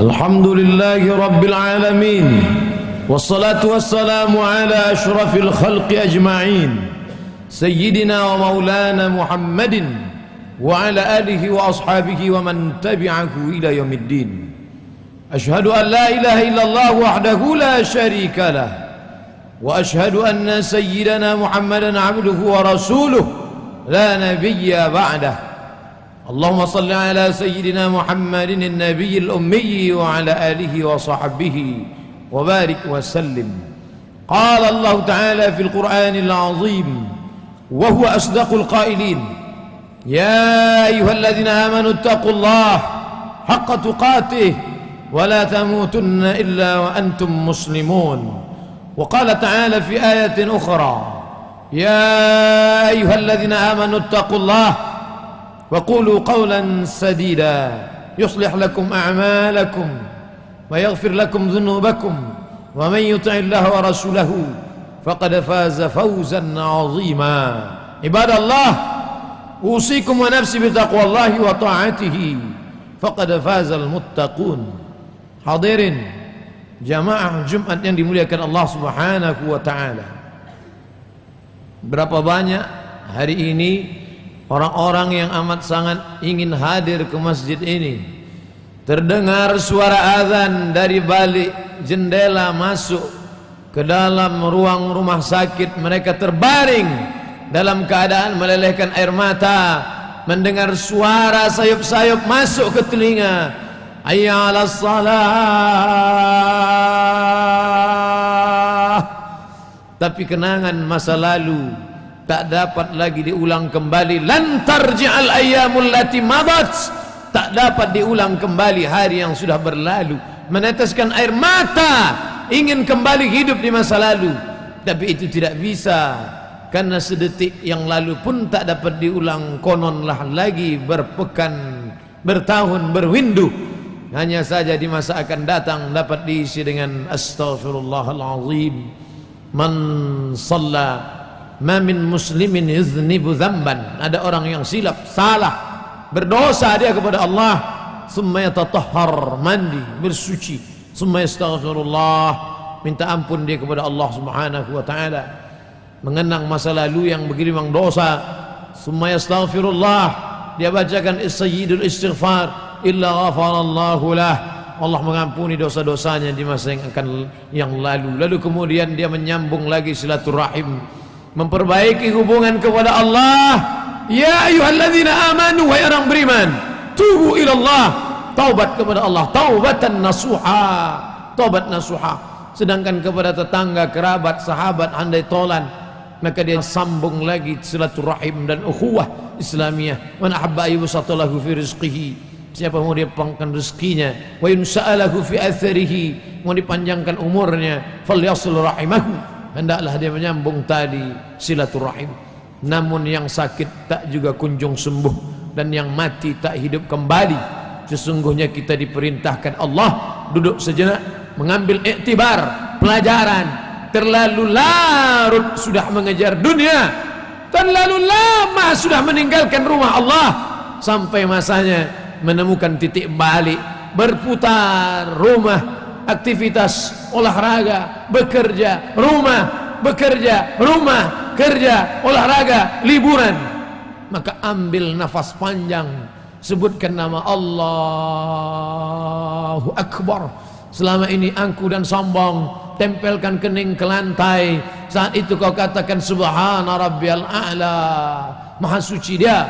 Alhamdulillahi Rabbil Alamin, wassalatu wassalamu ala ashrafil khalqi ajma'in, Sayyidina wa maulana Muhammadin wa ala alihi wa ashabihi wa man tabi'ahu ila yaumiddin. Ashhadu an la ilaha illallah wahdahu la sharika lah, wa ashhadu anna sayyidana Muhammadan abduhu wa rasuluh la nabiyya ba'dah. Allahumma salli ala sayyidina Muhammadin an-nabiyil ummi wa ala alihi wa sahbihi wa barik wa sallim. Qala Allah ta'ala fil Qur'anil 'azim wa huwa asdaqul qailin, ya ayyuhalladzina amanu ittaqullaha haqqa tuqatih wa la tamutunna illa wa antum muslimun. Wa qala ta'ala fi ayatin ukhra, ya ayyuhalladzina amanu ittaqullaha وقولوا قولا سديدا يصلح لكم أعمالكم ويغفر لكم ذنوبكم ومن يطع الله ورسوله فقد فاز فوزا عظيما. عباد الله، أوصيكم ونفسي بتقوى الله وطاعته فقد فاز المتقون. Hadirin jamaah Jumat yang dimuliakan Allah Subhanahu wa taala, berapa banyak hari ini orang-orang yang amat sangat ingin hadir ke masjid ini. Terdengar suara azan dari balik jendela masuk ke dalam ruang rumah sakit. Mereka terbaring dalam keadaan melelehkan air mata, mendengar suara sayup-sayup masuk ke telinga, hayya 'alas salah. Tapi kenangan masa lalu tak dapat lagi diulang kembali. Lan tarji'al ayyamul lati madat, tak dapat diulang kembali hari yang sudah berlalu. Meneteskan air mata ingin kembali hidup di masa lalu, tapi itu tidak bisa, karena sedetik yang lalu pun tak dapat diulang. Kononlah lagi berpekan, bertahun, berwindu. Hanya saja di masa akan datang dapat diisi dengan astaghfirullahalazim. Man shalla ma min muslimin yuznibu dzamban, ada orang yang silap, salah, berdosa dia kepada Allah, summa yatatahhar, mandi, bersuci, summa yastaghfirullah, minta ampun dia kepada Allah Subhanahu wa taala, mengenang masa lalu yang bergelimang dosa, summa yastaghfirullah, dia bacakan sayyidul istighfar, illa ghafarallahu lah, Allah mengampuni dosa-dosanya di masa yang lalu. Lalu kemudian dia menyambung lagi silaturahim, memperbaiki hubungan kepada Allah. Ya ayyuhalladzina amanu, wahai orang beriman, tubu ilallah, taubat kepada Allah, taubatan nasuha, taubat nasuha. Sedangkan kepada tetangga, kerabat, sahabat, andai tolan, maka dia sambung lagi silaturahim dan ukhuwah Islamiyah. Man ahabba ayyubsatalahu fi rizqihi, siapa mau dia panjangkan rezekinya, wa yunsa'alahu fi atharihi, mau dipanjangkan umurnya, falyasil rahimahu, hendaklah dia menyambung tadi silaturahim. Namun yang sakit tak juga kunjung sembuh, dan yang mati tak hidup kembali. Sesungguhnya kita diperintahkan Allah duduk sejenak, mengambil iktibar, pelajaran. Terlalu larut sudah mengejar dunia, terlalu lama sudah meninggalkan rumah Allah, sampai masanya menemukan titik balik, berputar rumah, aktivitas olahraga, bekerja, rumah, bekerja, rumah, kerja, olahraga, liburan. Maka ambil nafas panjang, sebutkan nama Allahu Akbar. Selama ini angku dan sombong, tempelkan kening ke lantai. Saat itu kau katakan subhana rabbiyal a'la, maha suci dia,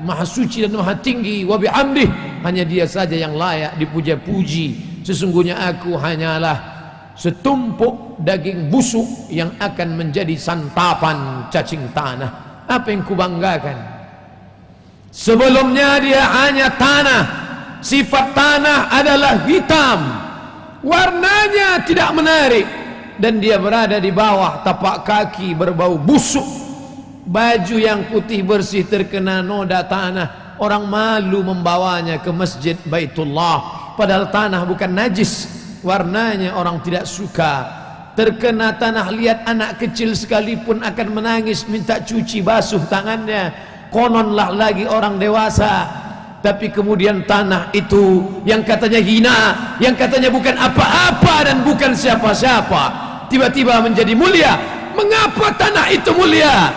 maha suci dan maha tinggi, wa bihamdih, hanya dia saja yang layak dipuja-puji. Sesungguhnya aku hanyalah setumpuk daging busuk yang akan menjadi santapan cacing tanah. Apa yang kubanggakan? Sebelumnya dia hanya tanah. Sifat tanah adalah hitam, warnanya tidak menarik, dan dia berada di bawah tapak kaki berbau busuk. Baju yang putih bersih terkena noda tanah, orang malu membawanya ke masjid Baitullah, padahal tanah bukan najis, warnanya orang tidak suka. Terkena tanah, lihat anak kecil sekalipun akan menangis minta cuci basuh tangannya. Kononlah lagi orang dewasa tapi kemudian tanah itu yang katanya hina, yang katanya bukan apa-apa dan bukan siapa-siapa, tiba-tiba menjadi mulia. Mengapa tanah itu mulia?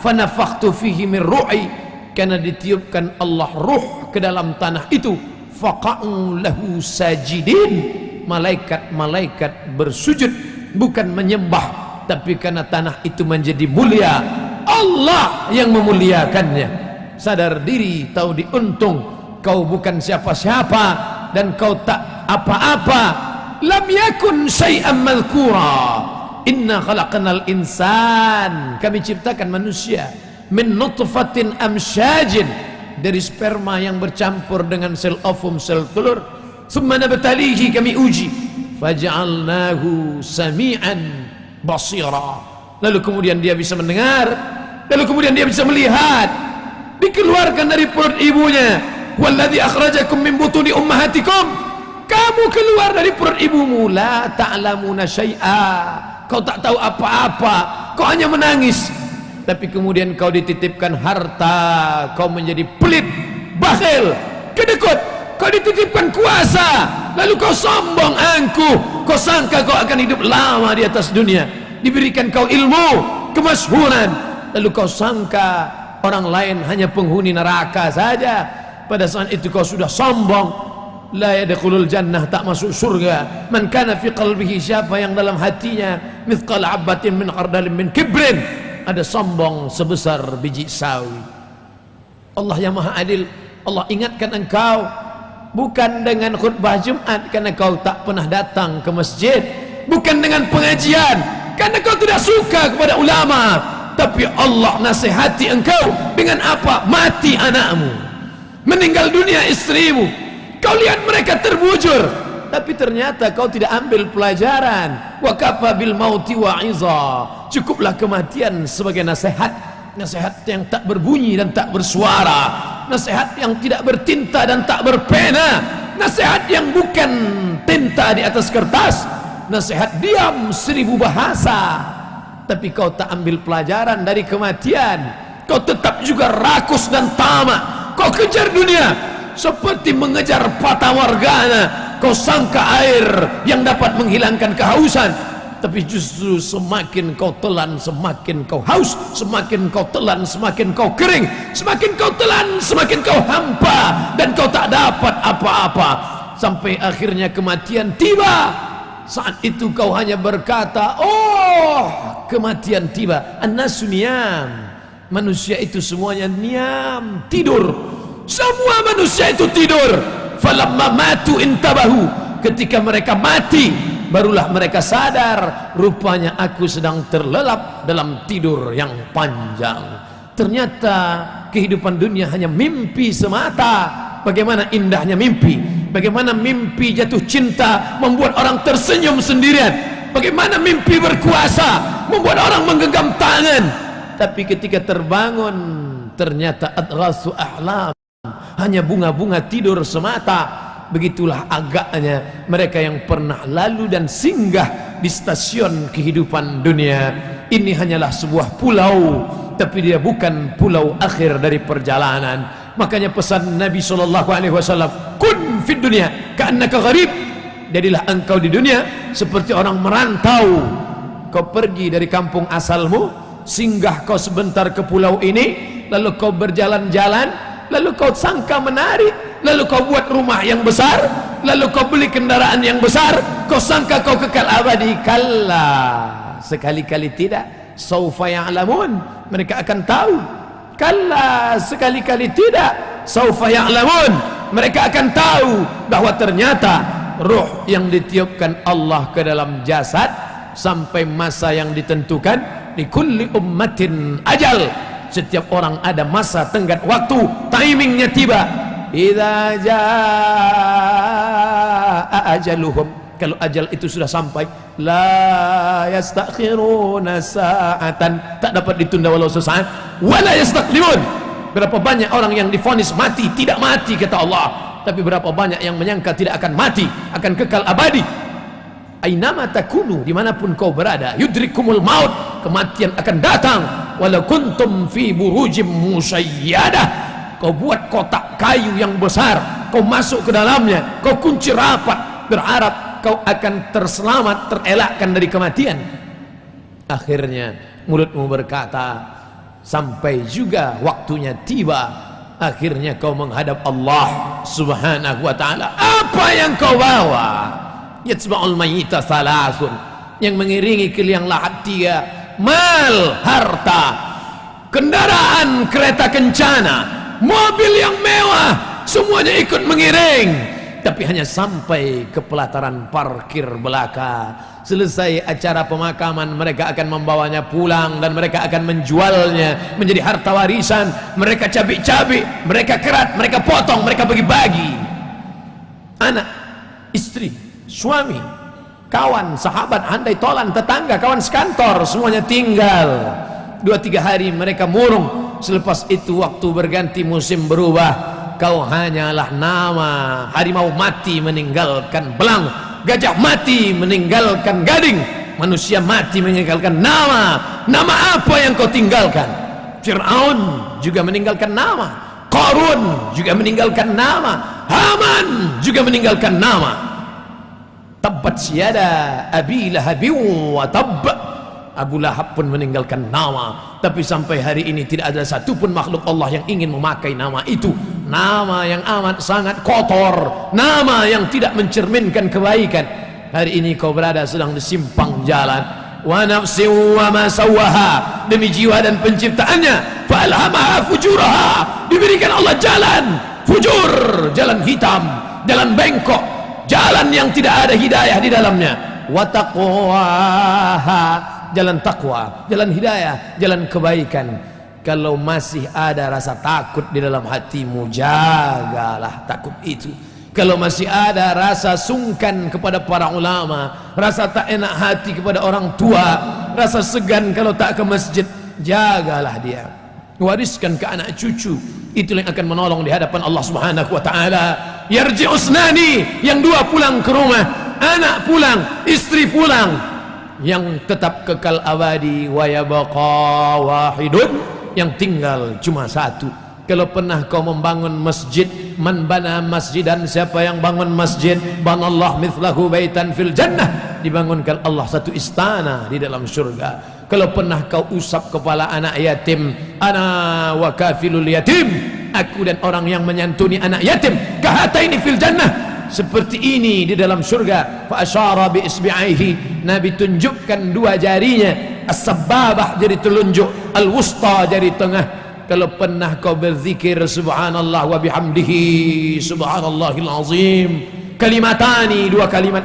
Fanafakhtu fihi min ruhi, karena ditiupkan Allah ruh ke dalam tanah itu. Faqa'u lahu sajidin, malaikat-malaikat bersujud, bukan menyembah, tapi karena tanah itu menjadi mulia, Allah yang memuliakannya. Sadar diri, tahu diuntung, kau bukan siapa-siapa dan kau tak apa-apa. Lam yakun syai'an madhkura. Inna khalaqnal insan, kami ciptakan manusia min nutfatin amsyajin, dari sperma yang bercampur dengan sel ovum, sel telur. Summa nabtalihi, kami uji. Faja'alnahu sami'an basira, lalu kemudian dia bisa mendengar, lalu kemudian dia bisa melihat. Dikeluarkan dari perut ibunya. Walladzi akhrajakum min butuni ummahatikum, kamu keluar dari perut ibumu. La ta'lamuna syai'a, kau tak tahu apa-apa, kau hanya menangis. Tapi kemudian kau dititipkan harta, kau menjadi pelit, bakhil, kedekut. Kau dititipkan kuasa, lalu kau sombong, angkuh. Kau sangka kau akan hidup lama di atas dunia. Diberikan kau ilmu, kemasyhuran, lalu kau sangka orang lain hanya penghuni neraka saja. Pada saat itu kau sudah sombong. La yadkhulul jannah, tak masuk surga, man kana fi qalbihi, siapa yang dalam hatinya mithqal habatin min khardalin min kibrin, ada sombong sebesar biji sawi. Allah yang maha adil, Allah ingatkan engkau bukan dengan khutbah Jumat karena kau tak pernah datang ke masjid, bukan dengan pengajian karena kau tidak suka kepada ulama, tapi Allah nasihati engkau dengan apa? Mati anakmu, meninggal dunia istrimu, kau lihat mereka terbujur, tapi ternyata kau tidak ambil pelajaran. Wa kafa bil mauti wa'iza, cukuplah kematian sebagai nasihat. Nasihat yang tak berbunyi dan tak bersuara, nasihat yang tidak bertinta dan tak berpena, nasihat yang bukan tinta di atas kertas, nasihat diam 1000 bahasa. Tapi kau tak ambil pelajaran dari kematian, kau tetap juga rakus dan tamak. Kau kejar dunia seperti mengejar fata morgana. Kau sangka air yang dapat menghilangkan kehausan, tapi justru semakin kau telan semakin kau haus, semakin kau telan semakin kau kering, semakin kau telan semakin kau hampa, dan kau tak dapat apa-apa. Sampai akhirnya kematian tiba. Saat itu kau hanya berkata, oh kematian tiba. An-nasu niyam, manusia itu semuanya niam, tidur. Semua manusia itu tidur. Falamma matu intabahu, ketika mereka mati barulah mereka sadar, rupanya aku sedang terlelap dalam tidur yang panjang. Ternyata kehidupan dunia hanya mimpi semata. Bagaimana indahnya mimpi, bagaimana mimpi jatuh cinta membuat orang tersenyum sendirian, bagaimana mimpi berkuasa membuat orang menggenggam tangan. Tapi ketika terbangun ternyata adghasu ahlam, hanya bunga-bunga tidur semata. Begitulah agaknya mereka yang pernah lalu dan singgah di stasiun kehidupan dunia. Ini hanyalah sebuah pulau, tapi dia bukan pulau akhir dari perjalanan. Makanya pesan Nabi SAW, kun fid dunya ka'annaka gharib, jadilah engkau di dunia seperti orang merantau. Kau pergi dari kampung asalmu, singgah kau sebentar ke pulau ini, lalu kau berjalan-jalan, lalu kau sangka menarik, lalu kau buat rumah yang besar, lalu kau beli kendaraan yang besar, kau sangka kau kekal abadi. Kalla, sekali-kali tidak. Saufa ya'lamun, mereka akan tahu. Kalla, sekali-kali tidak. Saufa ya'lamun, mereka akan tahu bahwa ternyata ruh yang ditiupkan Allah ke dalam jasad sampai masa yang ditentukan. Di kulli ummatin ajal, setiap orang ada masa tenggat waktu, timingnya tiba. Idza jaa ajaluhum, kalau ajal itu sudah sampai, la yastakhiruna sa'atan, tak dapat ditunda walau sesaat, wala yastaqdimun. Berapa banyak orang yang divonis mati, tidak mati kata Allah, tapi berapa banyak yang menyangka tidak akan mati, akan kekal abadi. Ainama takunu, dimanapun kau berada, yudrikumul maut, kematian akan datang. Walau kuntum fi burujim musayyadah, kau buat kotak kayu yang besar, kau masuk ke dalamnya, kau kunci rapat, berharap kau akan terselamat, terelakkan dari kematian. Akhirnya mulutmu berkata, sampai juga waktunya tiba, akhirnya kau menghadap Allah subhanahu wa ta'ala. Apa yang kau bawa? Yatsba'ul mayyita thalathun, yang mengiringi ke liang lahat 3: mal, harta, kendaraan kereta kencana, mobil yang mewah, semuanya ikut mengiring. Tapi hanya sampai ke pelataran parkir belaka. Selesai acara pemakaman, mereka akan membawanya pulang dan mereka akan menjualnya menjadi harta warisan. Mereka cabik-cabik, mereka kerat, mereka potong, mereka bagi-bagi. Anak, istri, suami, kawan, sahabat, handai tolan, tetangga, kawan sekantor, semuanya tinggal. 2-3 hari mereka murung. Selepas itu waktu berganti, musim berubah. Kau hanyalah nama. Harimau mati meninggalkan belang, gajah mati meninggalkan gading, manusia mati meninggalkan nama. Nama apa yang kau tinggalkan? Fir'aun juga meninggalkan nama, Qarun juga meninggalkan nama, Haman juga meninggalkan nama. Tabbat siyada Abi Lahab wa tabb, Abu Lahab pun meninggalkan nama. Tapi sampai hari ini tidak ada satupun makhluk Allah yang ingin memakai nama itu. Nama yang amat sangat kotor, nama yang tidak mencerminkan kebaikan. Hari ini kau berada sedang di simpang jalan. Wa nafsi wa ma sawaha, demi jiwa dan penciptaannya. Fa alhamaha fujuraha, diberikan Allah jalan fujur, jalan hitam, jalan bengkok, jalan yang tidak ada hidayah di dalamnya. Wa taqwaha, jalan takwa, jalan hidayah, jalan kebaikan. Kalau masih ada rasa takut di dalam hatimu, jagalah takut itu. Kalau masih ada rasa sungkan kepada para ulama, rasa tak enak hati kepada orang tua, rasa segan kalau tak ke masjid, jagalah dia. Wariskan ke anak cucu. Itulah yang akan menolong di hadapan Allah Subhanahu wa taala. Yarji'usnani, yang 2 pulang ke rumah, anak pulang, istri pulang. Yang tetap kekal abadi, wa yabqa wahidun, yang tinggal cuma 1. Kalau pernah kau membangun masjid, man bana masjidan, siapa yang bangun masjid, banallah mithlahu baitan fil jannah, dibangunkan Allah 1 istana di dalam surga. Kalau pernah kau usap kepala anak yatim, ana wa kafilul yatim, aku dan orang yang menyantuni anak yatim, kahataini fil jannah, seperti ini di dalam surga. Fa asyara bi isbi'aihi, Nabi tunjukkan 2 jarinya, as-sababah jari telunjuk, al-wusta jari tengah. Kalau pernah kau berzikir subhanallah wa bihamdihi subhanallahil azim, kalimatani, 2 kalimat,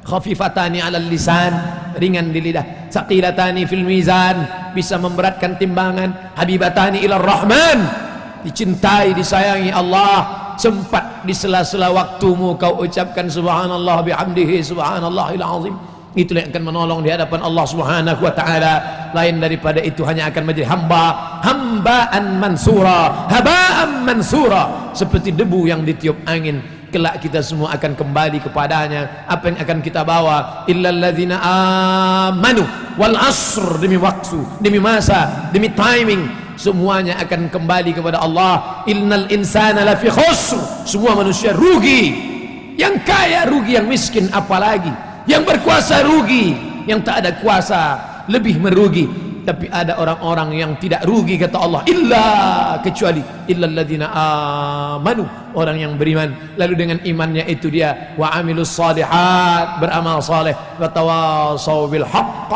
khafifatani 'alal lisan, ringan di lidah, saqilatani fil mizan, bisa memberatkan timbangan, habibatani ilar rahman, dicintai, disayangi Allah. Sempat di sela-sela waktumu kau ucapkan subhanallah bihamdihi subhanallahil azim. Itulah yang akan menolong di hadapan Allah Subhanahu wa taala. Lain daripada itu hanya akan menjadi hambaan mansura, habaan mansura, seperti debu yang ditiup angin. Kelak kita semua akan kembali kepadanya. Apa yang akan kita bawa? Illal ladzina amanu wal asr, demi waktu, demi masa, demi timing, semuanya akan kembali kepada Allah. Innal insana lafi khusr, semua manusia rugi. Yang kaya rugi, yang miskin apalagi, yang berkuasa rugi, yang tak ada kuasa lebih merugi. Tapi ada orang-orang yang tidak rugi, kata Allah, illa, kecuali illal ladzina amanu, orang yang beriman. Lalu dengan imannya itu dia wa amilus salihat, beramal saleh, wa tawasaw bil haqq,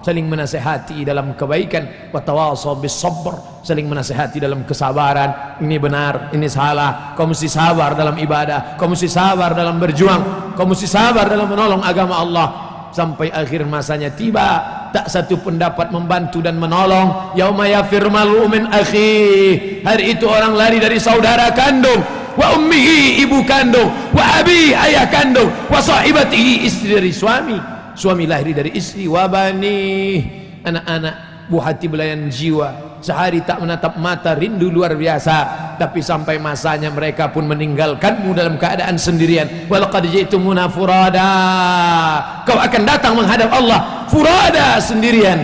saling menasihati dalam kebaikan, wa tawasaw bis sabr, saling menasihati dalam kesabaran. Ini benar, ini salah, kau mesti sabar dalam ibadah, kau mesti sabar dalam berjuang, kau mesti sabar dalam menolong agama Allah. Sampai akhir masanya tiba, tak satu pun dapat membantu dan menolong. Yauma yafirru mar'u min akhihi, hari itu orang lari dari saudara kandung, wa ummihi, ibu kandung, wa abi, ayah kandung, wa sahibatihi, istri dari suami, suami lahir dari istri, wa bani, anak-anak, buah hati belayan jiwa. Sehari tak menatap mata, rindu luar biasa. Tapi sampai masanya mereka pun meninggalkanmu dalam keadaan sendirian. Walaqad ji'tumuna furada, kau akan datang menghadap Allah furada, sendirian.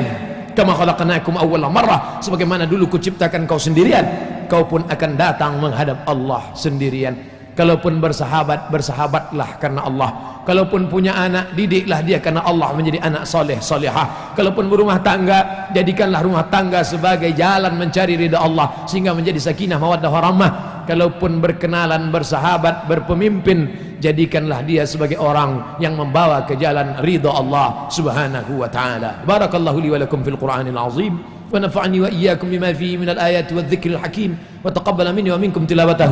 Kama khalaqnakum awwala marrah, sebagaimana dulu kuciptakan kau sendirian. engkau pun akan datang menghadap Allah sendirian. Kalaupun bersahabat, bersahabatlah karena Allah. Kalaupun punya anak, didiklah dia karena Allah menjadi anak soleh, solehah. Kalaupun berumah tangga, jadikanlah rumah tangga sebagai jalan mencari ridha Allah, sehingga menjadi sakinah, mawaddah, warahmah. Kalaupun berkenalan, bersahabat, berpemimpin, jadikanlah dia sebagai orang yang membawa ke jalan ridha Allah subhanahu wa ta'ala. Barakallahu li wa lakum fil Qur'anil azim, ونفعني وإياكم بما فيه من الآيات والذكر الحكيم وتقبل مني ومنكم تلاوته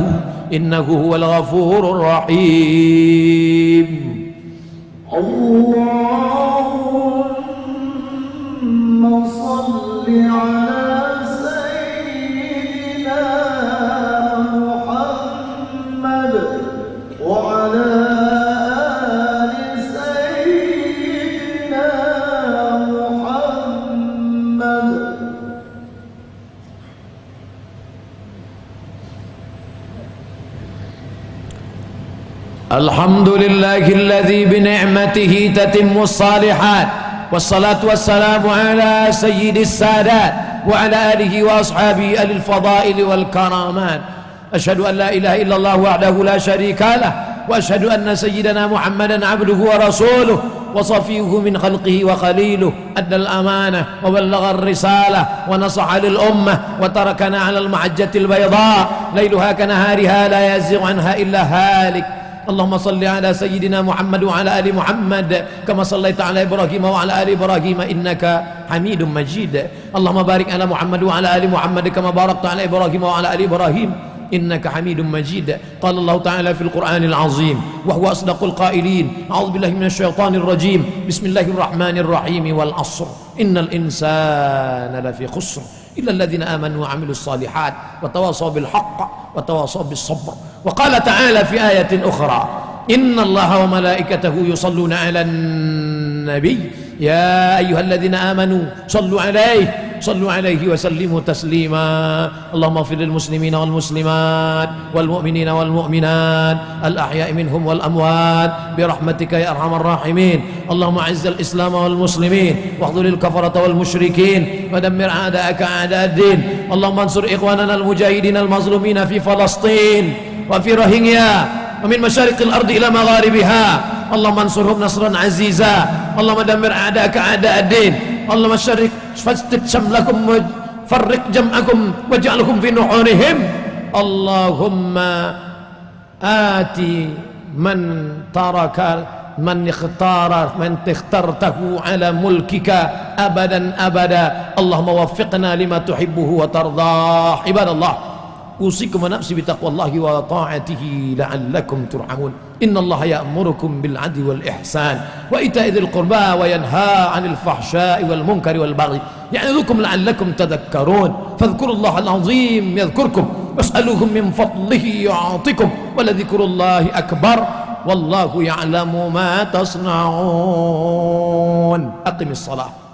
إنه هو الغفور الرحيم. اللهم صل على سيدنا محمد وعلى آل سيدنا محمد. الحمد لله الذي بنعمته تتم الصالحات، والصلاة والسلام على سيد السادات وعلى آله وأصحابه أهل الفضائل والكرامات. أشهد أن لا إله إلا الله وحده لا شريك له، وأشهد أن سيدنا محمدا عبده ورسوله وصفيه من خلقه وخليله، أدى الأمانة وبلغ الرسالة ونصح للأمة وتركنا على المحجة البيضاء ليلها كنهارها لا يزيغ عنها إلا هالك. اللهم صل على سيدنا محمد وعلى آل محمد كما صليت على إبراهيم وعلى آل إبراهيم إنك حميد مجيد. اللهم بارك على محمد وعلى آل محمد كما باركت على إبراهيم وعلى آل إبراهيم إنك حميد مجيد. قال الله تعالى في القرآن العظيم وهو أصدق القائلين: أعوذ بالله من الشيطان الرجيم، بسم الله الرحمن الرحيم، والعصر إن الإنسان لفي خسر إلا الذين آمنوا وعملوا الصالحات وتواصوا بالحق وتواصوا بالصبر. وقال تعالى في آية أخرى: إن الله وملائكته يصلون على النبي يا أيها الذين آمنوا صلوا عليه وسلموا تسليما. اللهم اغفر للمسلمين والمسلمات والمؤمنين والمؤمنات الأحياء منهم والأموات برحمتك يا أرحم الراحمين. اللهم أعز الإسلام والمسلمين واخذل الكفرة والمشركين ودمر أعداءك أعداء الدين. اللهم انصر إخواننا المجاهدين المظلومين في فلسطين وفي روهينيا ومن مشارق الأرض إلى مغاربها. اللهم انصرهم نصرا عزيزا. اللهم دمر أعداءك أعداء الدين. اللهم فاشتت شملكم وفرق جمعكم واجعلكم في نحورهم. اللهم آتي من اخترته على ملكك أبدا أبدا. اللهم وفقنا لما تحبه وترضاه. عباد الله، أوصيكم ونفسي بتقوى الله وطاعته لعلكم ترحمون. إن الله يأمركم بالعدل والإحسان وإيتاء ذي القربى وينهى عن الفحشاء والمنكر والبغي يعظكم لعلكم تذكرون. فاذكروا الله العظيم يذكركم واسألوه من فضله يعطكم ولذكر الله أكبر والله يعلم ما تصنعون. أقم الصلاة.